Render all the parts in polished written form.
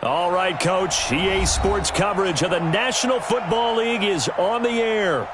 All right, Coach. EA Sports coverage of the National Football League is on the air.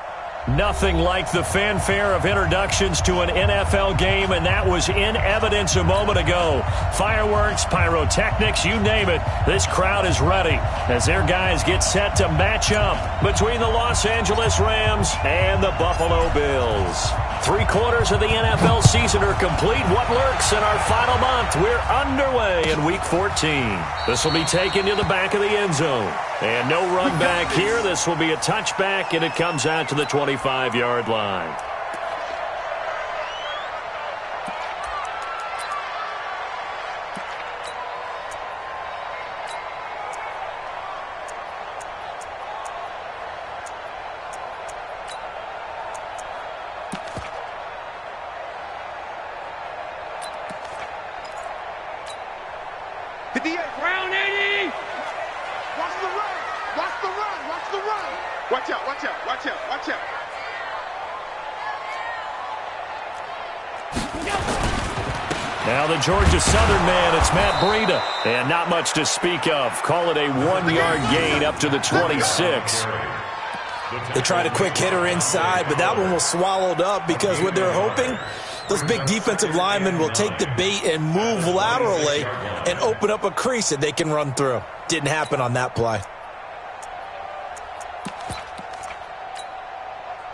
Nothing like the fanfare of introductions to an NFL game, and that was in evidence a moment ago. Fireworks, pyrotechnics, you name it. This crowd is ready as their guys get set to match up between the Los Angeles Rams and the Buffalo Bills. 3/4 of the NFL season are complete. What lurks in our final month? We're underway in Week 14. This will be taken to the back of the end zone. And no run back here. This will be a touchback, and it comes out to the 25-yard line. Round 80! Watch the run! Watch the run! Watch the run! Watch out! Watch out! Watch out! Watch out! Now the Georgia Southern man, it's Matt Breida. And not much to speak of. Call it a 1-yard gain up to the 26. They tried a quick hitter inside, but that one was swallowed up because what they're hoping, those big defensive linemen will take the bait and move laterally and open up a crease that they can run through. Didn't happen on that play.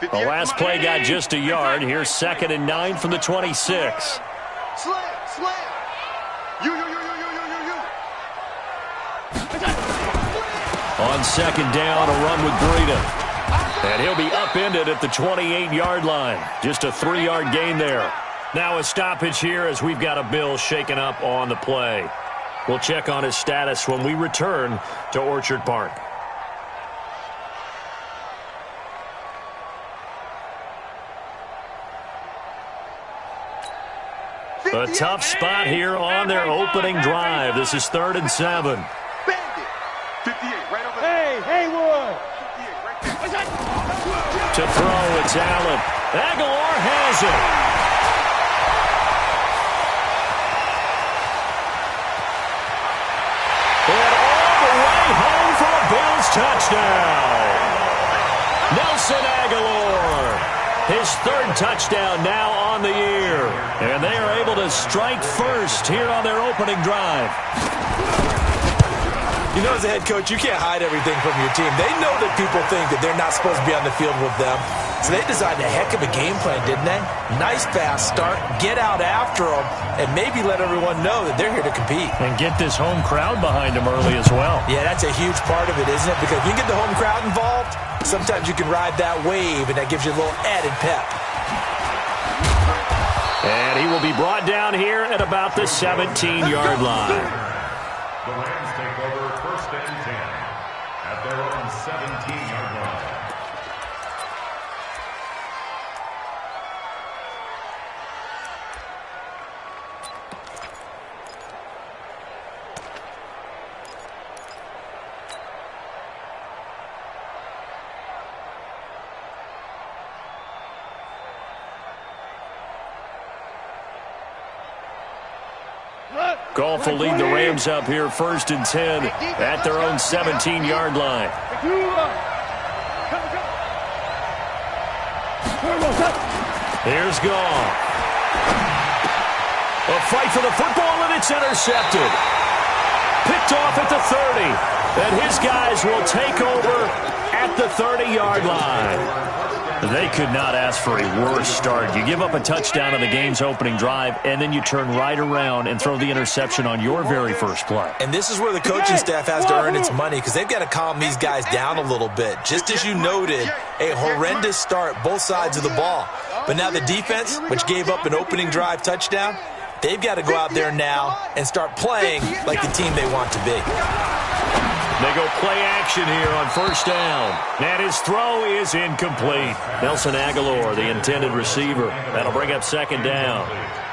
The last play got just a yard. Here's 2nd and 9 from the 26. Slam! You! On 2nd down, a run with Breida. And he'll be upended at the 28-yard line. Just a 3-yard gain there. Now a stoppage here as we've got a Bill shaken up on the play. We'll check on his status when we return to Orchard Park. A tough spot here on their opening drive. This is 3rd and 7. Bandit! 58, right over there. Hey, Haywood! 58, right there. To throw, it's Allen. Aguilar has it. And all the way home for a Bills touchdown. Nelson Aguilar. His 3rd touchdown now on the year. And they are able to strike first here on their opening drive. You know, as a head coach, you can't hide everything from your team. They know that people think that they're not supposed to be on the field with them. So they designed a heck of a game plan, didn't they? Nice fast start, get out after them, and maybe let everyone know that they're here to compete. And get this home crowd behind them early as well. Yeah, that's a huge part of it, isn't it? Because if you get the home crowd involved, sometimes you can ride that wave, and that gives you a little added pep. And he will be brought down here at about the 17-yard line. The Rams take over 1st and 10 at their own 17-yard line. Goff will lead the Rams up here 1st and 10 at their own 17-yard line. Here's Goff. A fight for the football, and it's intercepted. Picked off at the 30. And his guys will take over at the 30-yard line. They could not ask for a worse start. You give up a touchdown on the game's opening drive, and then you turn right around and throw the interception on your very first play. And this is where the coaching staff has to earn its money because they've got to calm these guys down a little bit. Just as you noted, a horrendous start, both sides of the ball. But now the defense, which gave up an opening drive touchdown, they've got to go out there now and start playing like the team they want to be. They go play action here on 1st down. And his throw is incomplete. Nelson Aguilar, the intended receiver. That'll bring up 2nd down.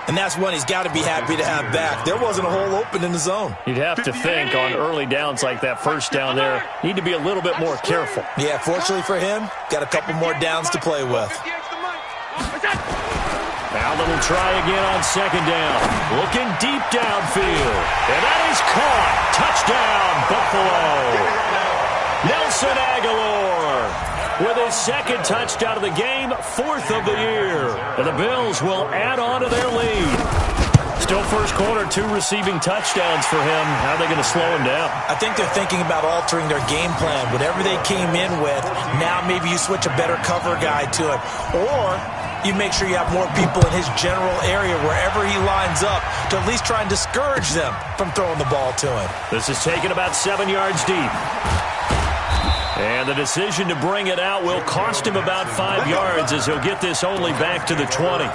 And that's one he's got to be happy to have back. There wasn't a hole open in the zone. You'd have to think on early downs like that 1st down there, need to be a little bit more careful. Yeah, fortunately for him, got a couple more downs to play with. Now they'll try again on second down. Looking deep downfield. And that is caught. Touchdown, Buffalo. Nelson Aguilar with his second touchdown of the game, 4th of the year. And the Bills will add on to their lead. Still first quarter, 2 receiving touchdowns for him. How are they going to slow him down? I think they're thinking about altering their game plan. Whatever they came in with, now maybe you switch a better cover guy to it. Or you make sure you have more people in his general area wherever he lines up to at least try and discourage them from throwing the ball to him. This is taken about 7 yards deep. And the decision to bring it out will cost him about 5 yards as he'll get this only back to the 20.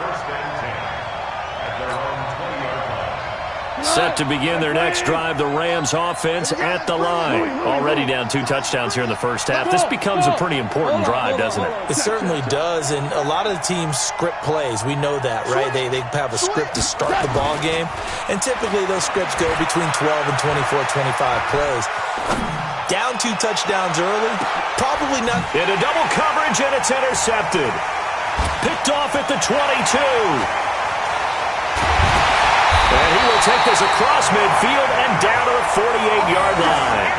Set to begin their next drive, the Rams offense at the line. Already down 2 touchdowns here in the first half. This becomes a pretty important drive, doesn't it? It certainly does, and a lot of the teams script plays. We know that, right? They have a script to start the ball game, and typically those scripts go between 12 and 24, 25 plays. Down 2 touchdowns early, probably not. Into double coverage, and it's intercepted. Picked off at the 22. And he will take this across midfield and down to the 48-yard line.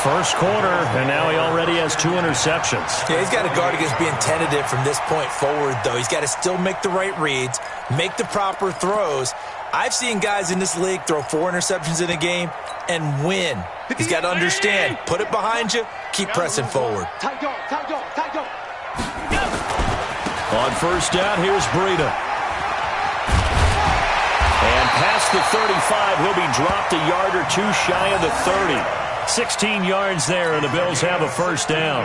First quarter, and now he already has 2 interceptions. Yeah, he's got to guard against being tentative from this point forward, though. He's got to still make the right reads, make the proper throws. I've seen guys in this league throw 4 interceptions in a game and win. He's got to understand, put it behind you, keep pressing forward. On first down, here's Breida. And past the 35, he'll be dropped a yard or 2 shy of the 30. 16 yards there, and the Bills have a first down.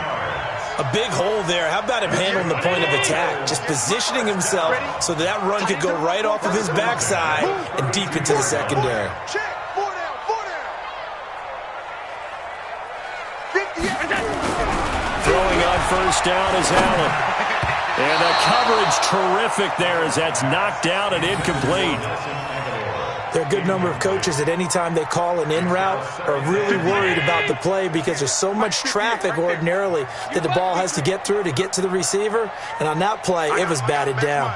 A big hole there. How about him handling the point of attack? Just positioning himself so that run could go right off of his backside and deep into the secondary. Throwing on first down is Allen. And the coverage terrific there as that's knocked down and incomplete. There are a good number of coaches at any time they call an in route are really worried about the play because there's so much traffic ordinarily that the ball has to get through to get to the receiver. And on that play, it was batted down.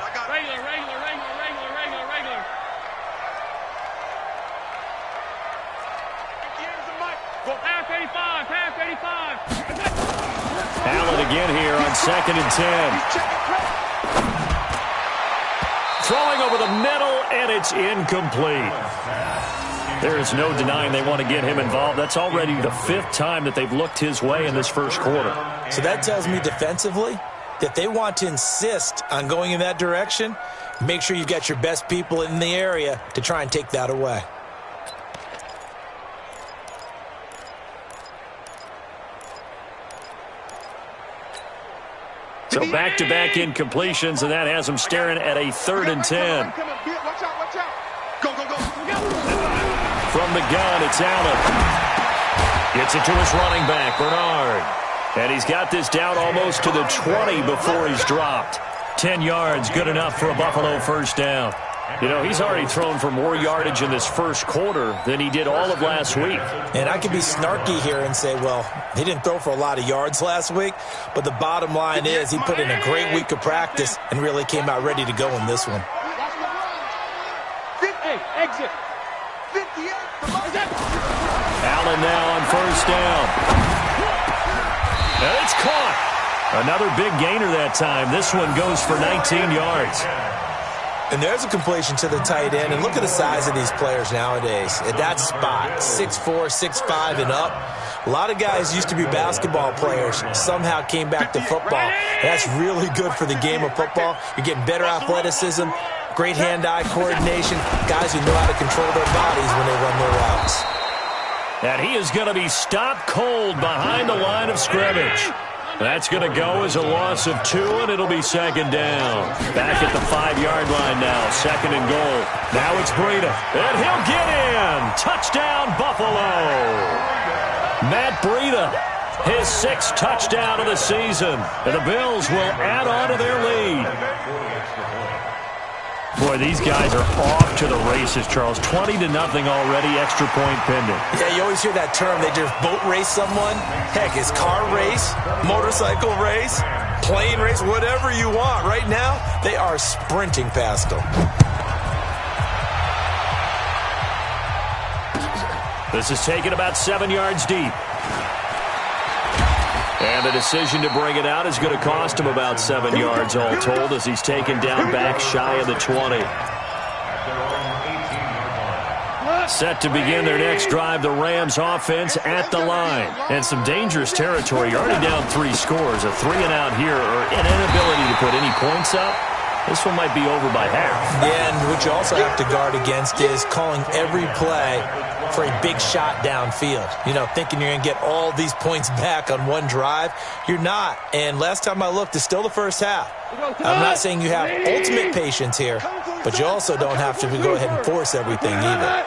Allen again here on 2nd and 10. Throwing over the middle, and it's incomplete. There is no denying they want to get him involved. That's already the 5th time that they've looked his way in this first quarter. So that tells me defensively that they want to insist on going in that direction. Make sure you've got your best people in the area to try and take that away. So back-to-back incompletions, and that has them staring at a 3rd and 10. From the gun, it's Allen. Gets it to his running back, Bernard. And he's got this down almost to the 20 before he's dropped. 10 yards, good enough for a Buffalo first down. You know, he's already thrown for more yardage in this first quarter than he did all of last week. And I could be snarky here and say, well, he didn't throw for a lot of yards last week, but the bottom line is he put in a great week of practice and really came out ready to go in this one. Exit. Allen now on first down. And it's caught. Another big gainer that time. This one goes for 19 yards. And there's a completion to the tight end. And look at the size of these players nowadays. At that spot, 6'4", 6'5", and up. A lot of guys used to be basketball players, somehow came back to football. And that's really good for the game of football. You're getting better athleticism, great hand-eye coordination, guys who know how to control their bodies when they run their routes. And he is going to be stopped cold behind the line of scrimmage. That's going to go as a loss of 2, and it'll be second down. Back at the 5-yard line now, 2nd and goal. Now it's Breida, and he'll get in. Touchdown, Buffalo. Matt Breida, his 6th touchdown of the season. And the Bills will add on to their lead. Boy, these guys are off to the races, Charles. 20-0 already, extra point pending. Yeah, you always hear that term. They just boat race someone. Heck, it's car race, motorcycle race, plane race, whatever you want. Right now, they are sprinting past them. This is taken about 7 yards deep. And the decision to bring it out is going to cost him about 7 yards all told as he's taken down back shy of the 20. Set to begin their next drive, the Rams offense at the line. And some dangerous territory. You're already down 3 scores. A 3-and-out here or an inability to put any points up. This one might be over by half. Yeah, and what you also have to guard against is calling every play for a big shot downfield. You know, thinking you're going to get all these points back on one drive. You're not. And last time I looked, it's still the first half. I'm not saying you have ultimate patience here, but you also don't have to go ahead and force everything either.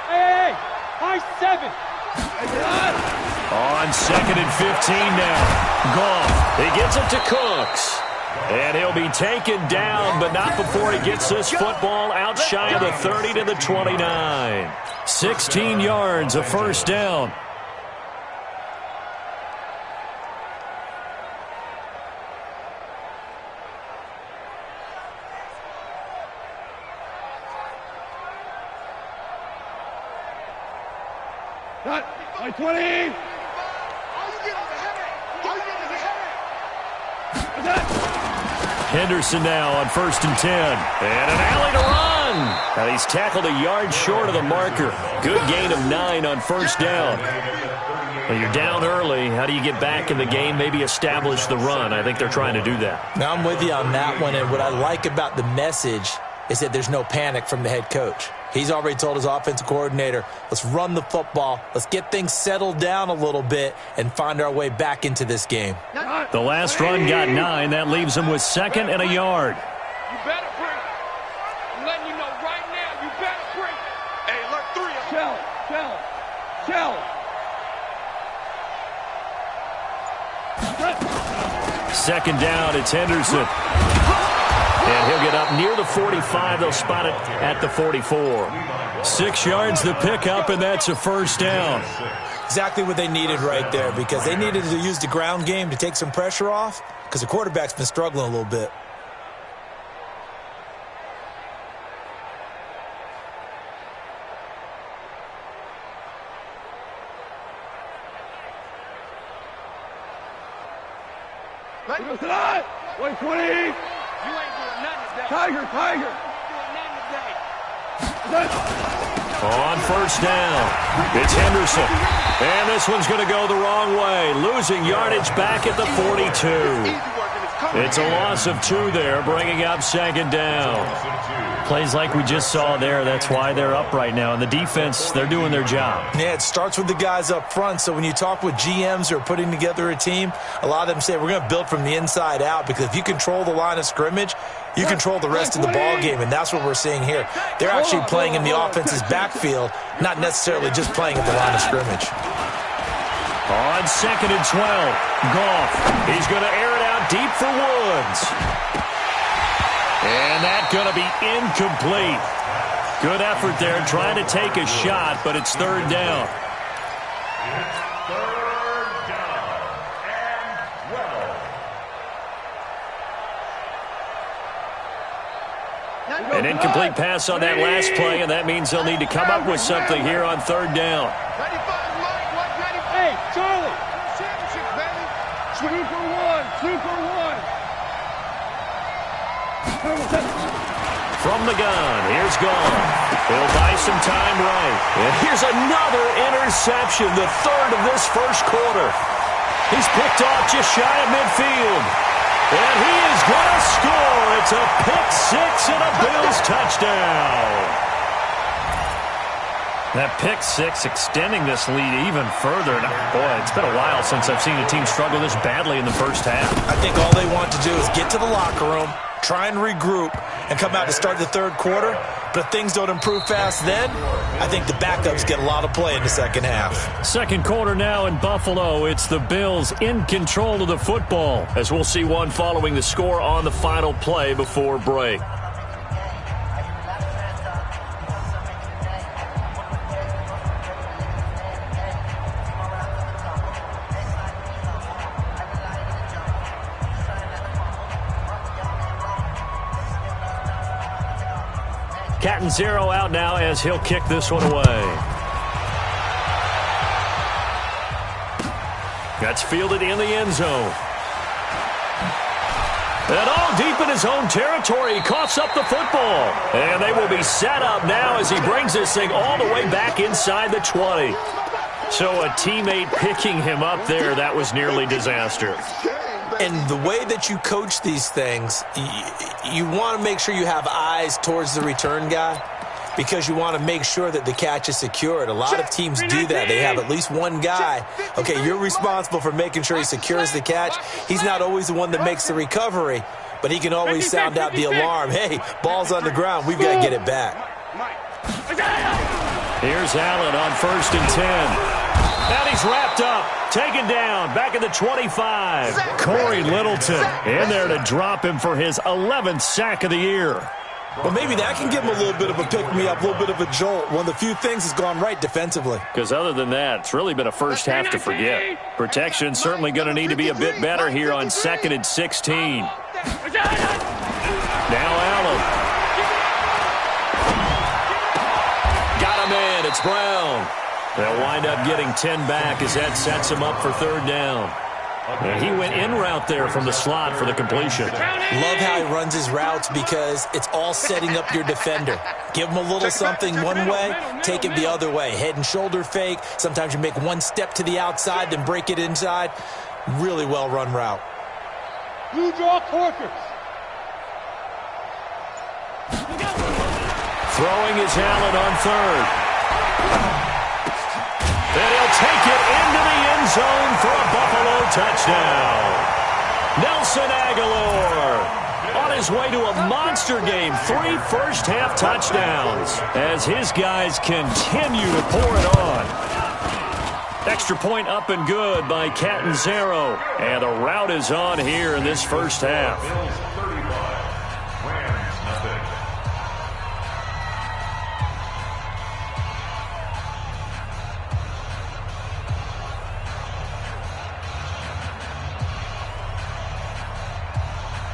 Hey, high 7. On 2nd and 15 now. Goff. He gets it to Cooks. And he'll be taken down, but not before he gets this football out shy of the 30 to the 29. 16 yards, a first down. Cut. By 20. Henderson now on 1st and 10. And an alley to run. And he's tackled a yard short of the marker. Good gain of 9 on first down. Well, you're down early. How do you get back in the game? Maybe establish the run. I think they're trying to do that. Now, I'm with you on that one. And what I like about the message is that there's no panic from the head coach. He's already told his offensive coordinator, let's run the football, let's get things settled down a little bit and find our way back into this game. The last run got 9. That leaves him with 2nd and a yard. You better bring. I'm letting you know right now, you better bring. Hey, look, 3. Shell. 2nd down, it's Henderson. And he'll get up near the 45. They'll spot it at the 44. 6 yards the pickup, and that's a first down. Exactly what they needed right there, because they needed to use the ground game to take some pressure off, because the quarterback's been struggling a little bit. Wait, 20. You ain't doing nothing today. Tiger. You doing nothing today. On first down, it's Henderson. And this one's going to go the wrong way. Losing yardage back at the 42. It's a loss of 2 there, bringing up 2nd down. Plays like we just saw there. That's why they're up right now. And the defense, they're doing their job. Yeah, it starts with the guys up front. So when you talk with GMs who are putting together a team, a lot of them say we're going to build from the inside out, because if you control the line of scrimmage, you control the rest of the ball game, and that's what we're seeing here. They're actually playing in the offense's backfield, not necessarily just playing at the line of scrimmage. On 2nd and 12, Goff. He's going to air it out deep for Woods. And that's going to be incomplete. Good effort there trying to take a shot, but it's 3rd down. It's 3rd down and 12. An incomplete pass on that last play, and that means they'll need to come up with something here on 3rd down. Hey, Charlie. Championship, baby. 2 for 1. 2 for 1. From the gun, here's Goff. He'll buy some time right. And here's another interception, the 3rd of this first quarter. He's picked off just shy of midfield. And he is going to score. It's a pick-6 and a Bills touchdown. That pick-6 extending this lead even further. Boy, it's been a while since I've seen a team struggle this badly in the first half. I think all they want to do is get to the locker room, try and regroup, and come out to start the 3rd quarter. But if things don't improve fast then, I think the backups get a lot of play in the 2nd half. 2nd quarter now in Buffalo. It's the Bills in control of the football, as we'll see one following the score on the final play before break. Catanzaro out now as he'll kick this one away. That's fielded in the end zone. And all deep in his own territory, he coughs up the football. And they will be set up now as he brings this thing all the way back inside the 20. So a teammate picking him up there, that was nearly disaster. And the way that you coach these things, you want to make sure you have eyes towards the return guy because you want to make sure that the catch is secured. A lot of teams do that. They have at least one guy. Okay, you're responsible for making sure he secures the catch. He's not always the one that makes the recovery, but he can always sound out the alarm. Hey, ball's on the ground. We've got to get it back. Here's Allen on 1st and 10. And he's wrapped up, taken down, back at the 25. Corey Littleton in there to drop him for his 11th sack of the year. Well, maybe that can give him a little bit of a pick-me-up, a little bit of a jolt. One of the few things has gone right defensively. Because other than that, it's really been a first half to forget. Protection certainly going to need to be a bit better here on 2nd and 16. Now Allen. Got him in. It's Brown. They'll wind up getting 10 back as that sets him up for 3rd down. And he went in route there from the slot for the completion. Love how he runs his routes because it's all setting up your defender. Give him a little something one way, take it the other way. Head and shoulder fake. Sometimes you make one step to the outside, then break it inside. Really well-run route. You draw quarters. Throwing is Allen on 3rd. And he'll take it into the end zone for a Buffalo touchdown. Nelson Aguilar on his way to a monster game. 3 first-half touchdowns as his guys continue to pour it on. Extra point up and good by Catanzaro. And the route is on here in this first half.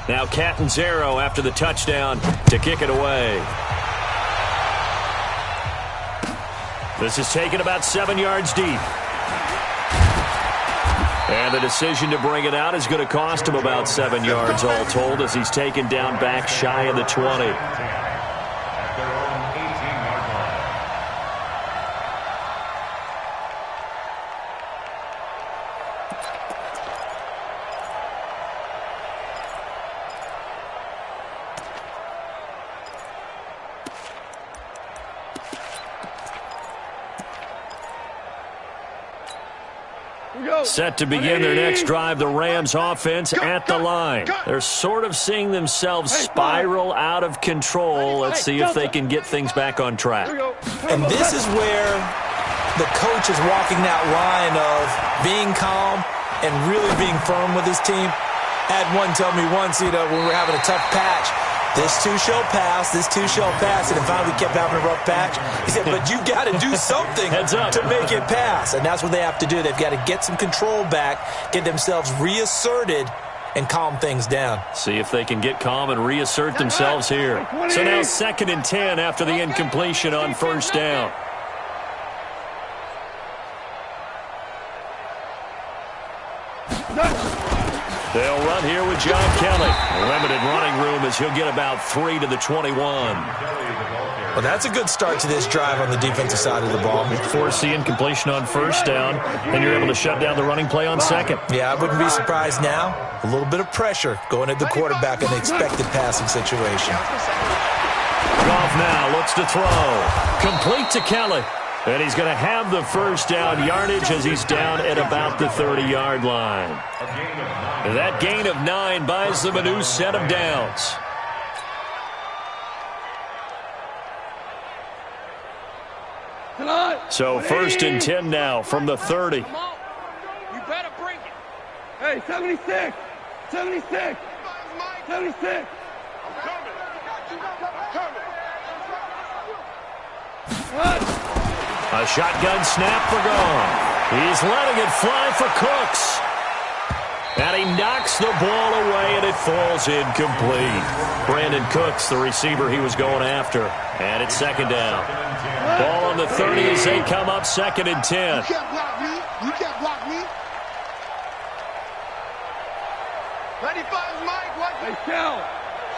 Now Catanzaro after the touchdown to kick it away. This is taken about 7 yards deep. And the decision to bring it out is going to cost him about 7 yards all told as he's taken down back shy of the 20. Set to begin their next drive, the Rams offense at the line. They're sort of seeing themselves spiral out of control. Let's see if they can get things back on track. And this is where the coach is walking that line of being calm and really being firm with his team. I had one tell me once, when we were having a tough patch, this too shall pass, this too shall pass, and then finally we kept having a rough patch. He said, but you got to do something to make it pass, and that's what they have to do. They've got to get some control back, get themselves reasserted, and calm things down. See if they can get calm and reassert themselves here. So now 2nd and 10 after the incompletion on 1st down. They'll run here with John Kelly. Limited running room as he'll get about 3 to the 21. Well, that's a good start to this drive on the defensive side of the ball. Force the incompletion on 1st down, and you're able to shut down the running play on 2nd. Yeah, I wouldn't be surprised now. A little bit of pressure going at the quarterback in the expected passing situation. Goff now looks to throw. Complete to Kelly. And he's going to have the 1st down yardage as he's down at about the 30-yard line. That gain of 9 buys them a new set of downs. So 1st and 10 now from the 30. You better bring it. Hey, 76. 76. 76. I'm coming. A shotgun snap for Goff. He's letting it fly for Cooks. And he knocks the ball away, and it falls incomplete. Brandon Cooks, the receiver he was going after. And it's second down. Ball on the 30 as they come up 2nd and 10. You can't block me. You can't block me. 95 is Mike. What? Hey, Shell.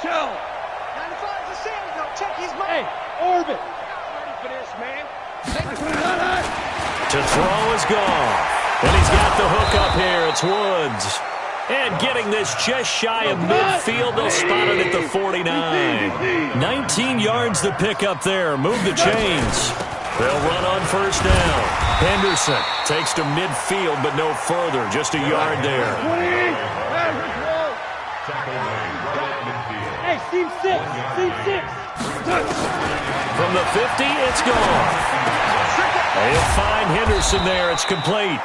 95 is the same. No, check his Mike. Hey, Orbit. Ready for this, man. To throw is gone. And he's got the hook up here. It's Woods. And getting this just shy of midfield. They'll spot it at the 49. 19 yards the pick up there. Move the chains. They'll run on first down. Henderson takes to midfield, but no further. Just a yard there. Hey, Team 6. From the 50, it's gone. They'll find Henderson there. It's complete.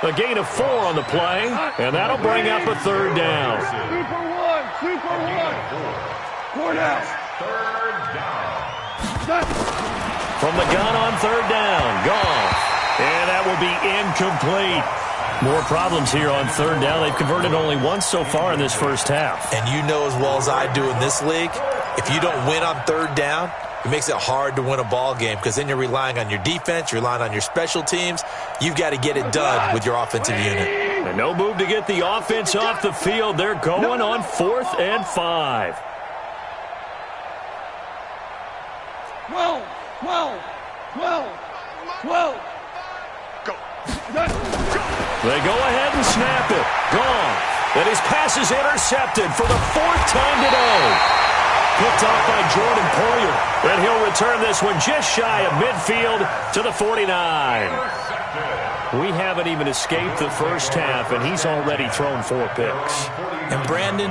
A gain of 4 on the play, and that'll bring up a 3rd down. 2 for 1. 4 down. From the gun on 3rd down, gone. And that will be incomplete. More problems here on 3rd down. They've converted only once so far in this first half. And you know as well as I do in this league, if you don't win on 3rd down, it makes it hard to win a ball game because then you're relying on your defense, you're relying on your special teams. You've got to get it done with your offensive unit. And no move to get the offense off the field. They're going on 4th and 5. 12. Go. They go ahead and snap it. Gone. And his pass is intercepted for the 4th time today. Picked off by Jordan Poyer. And he'll return this one just shy of midfield to the 49. We haven't even escaped the first half, and he's already thrown 4 picks. And Brandon,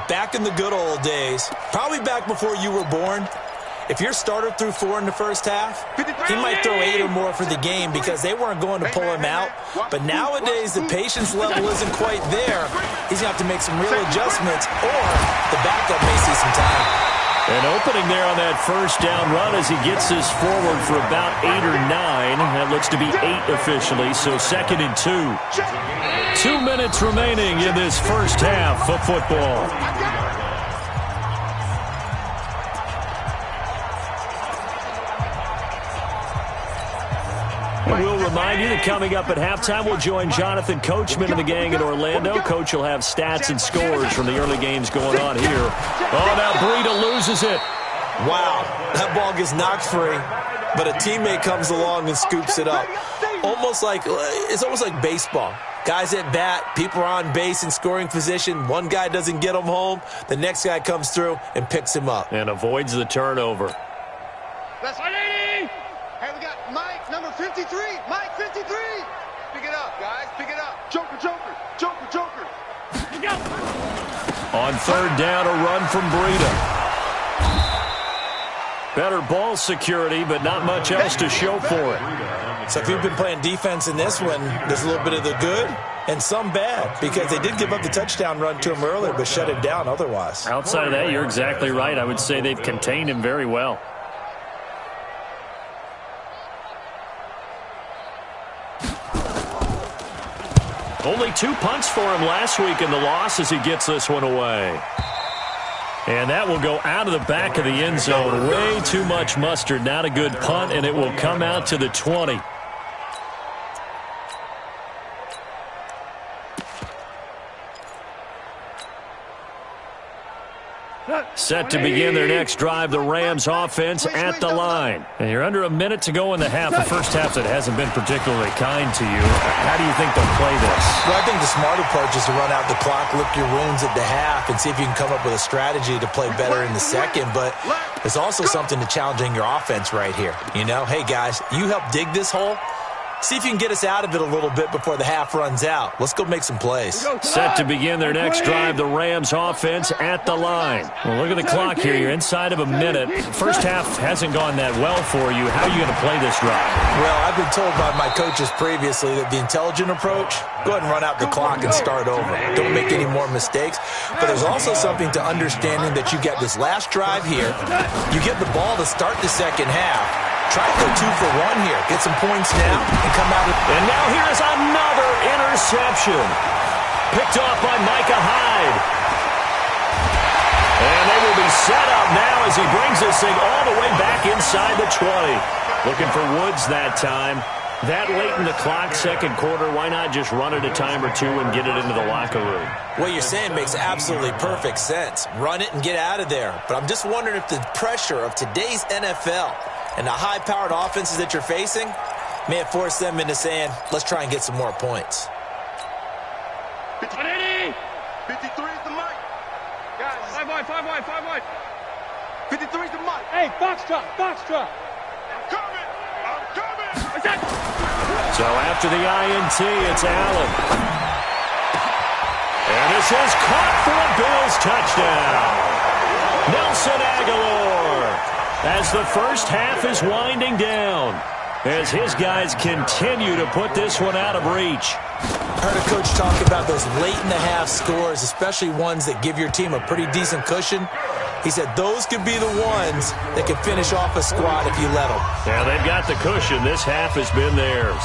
back in the good old days, probably back before you were born, if your starter threw 4 in the first half, he might throw 8 or more for the game because they weren't going to pull him out. But nowadays, the patience level isn't quite there. He's going to have to make some real adjustments, or the backup may see some time. An opening there on that first down run as he gets this forward for about 8 or 9. That looks to be 8 officially, so 2nd and 2. 2 minutes remaining in this first half of football. We'll remind you that coming up at halftime, we'll join Jonathan Coachman and the gang in Orlando. Coach will have stats and scores from the early games going on here. Oh, now Breida loses it. Wow, that ball gets knocked free, but a teammate comes along and scoops it up. It's almost like baseball. Guys at bat, people are on base in scoring position. One guy doesn't get him home. The next guy comes through and picks him up. And avoids the turnover. That's 180. Hey, we got Mike, number 53. Mike, 53. Pick it up, guys. Pick it up. Joker. On 3rd down, a run from Breida. Better ball security, but not much else to show for it. So if you've been playing defense in this one, there's a little bit of the good and some bad because they did give up the touchdown run to him earlier but shut him down otherwise. Outside of that, you're exactly right. I would say they've contained him very well. Only 2 punts for him last week in the loss as he gets this one away. And that will go out of the back of the end zone. Way too much mustard. Not a good punt, and it will come out to the 20. Set to begin their next drive, the Rams offense at the line. And you're under a minute to go in the half, a first half that hasn't been particularly kind to you. How do you think they'll play this? Well, I think the smarter approach is to run out the clock, lick your wounds at the half, and see if you can come up with a strategy to play better in the second. But there's also something to challenging your offense right here. You know, hey, guys, you help dig this hole. See if you can get us out of it a little bit before the half runs out. Let's go make some plays. Set to begin their next drive, the Rams offense at the line. Well, look at the clock here. You're inside of a minute. First half hasn't gone that well for you. How are you going to play this drive? Well, I've been told by my coaches previously that the intelligent approach, go ahead and run out the clock and start over. Don't make any more mistakes. But there's also something to understanding that you get this last drive here. You get the ball to start the second half. Try to go 2 for 1 here. Get some points now and come out. And now here is another interception. picked off by Micah Hyde. And they will be set up now as he brings this thing all the way back inside the 20. Looking for Woods that time. That late in the clock, second quarter, why not just run it a time or two and get it into the locker room? What you're saying makes absolutely perfect sense. Run it and get out of there. But I'm just wondering if the pressure of today's NFL and the high-powered offenses that you're facing may have forced them into saying, let's try and get some more points. 53 is the mic. Guys, 5 wide. 53 is the mic. Hey, box drop. I'm coming. So after the INT, it's Allen. And this is caught for a Bills touchdown. Nelson Aguilar as the first half is winding down, as his guys continue to put this one out of reach. I heard a coach talk about those late-in-the-half scores, especially ones that give your team a pretty decent cushion. He said those could be the ones that could finish off a squad if you let them. Yeah, they've got the cushion. This half has been theirs.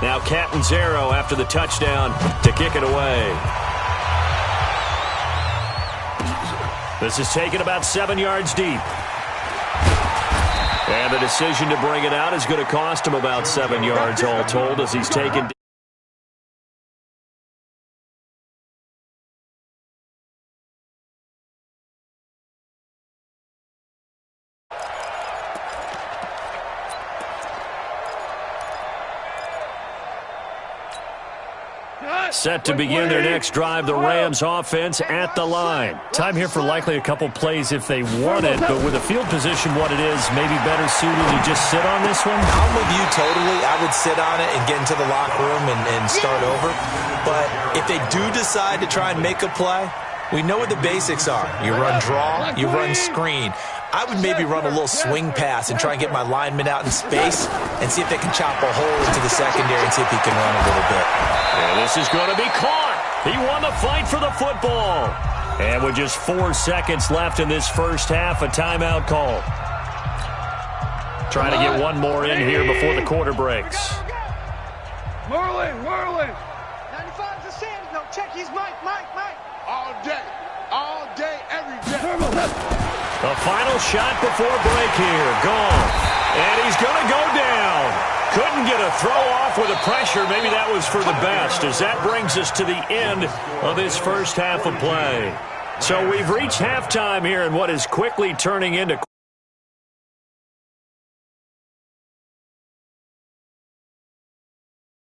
Now Catanzaro after the touchdown to kick it away. This is taken about 7 yards deep. And the decision to bring it out is going to cost him about 7 yards all told as he's taken. Set to begin their next drive, the Rams offense at the line. Time here for likely a couple plays if they want it, but with a field position what it is, maybe better suited to just sit on this one? I'm with you totally. I would sit on it and get into the locker room and start over. But if they do decide to try and make a play, we know what the basics are. You run draw, you run screen. I would maybe run a little swing pass and try and get my lineman out in space and see if they can chop a hole into the secondary and see if he can run a little bit. And this is going to be caught. He won the fight for the football. And with just 4 seconds left in this first half, a timeout call. Trying to get one more in here before the quarter breaks. Whirling. 95's the Sam. No, check. He's Mike. All day, every day. The final shot before break here. Gone. And he's going to go down. Couldn't get a throw off with the pressure. Maybe that was for the best, as that brings us to the end of this first half of play. So we've reached halftime here in what is quickly turning into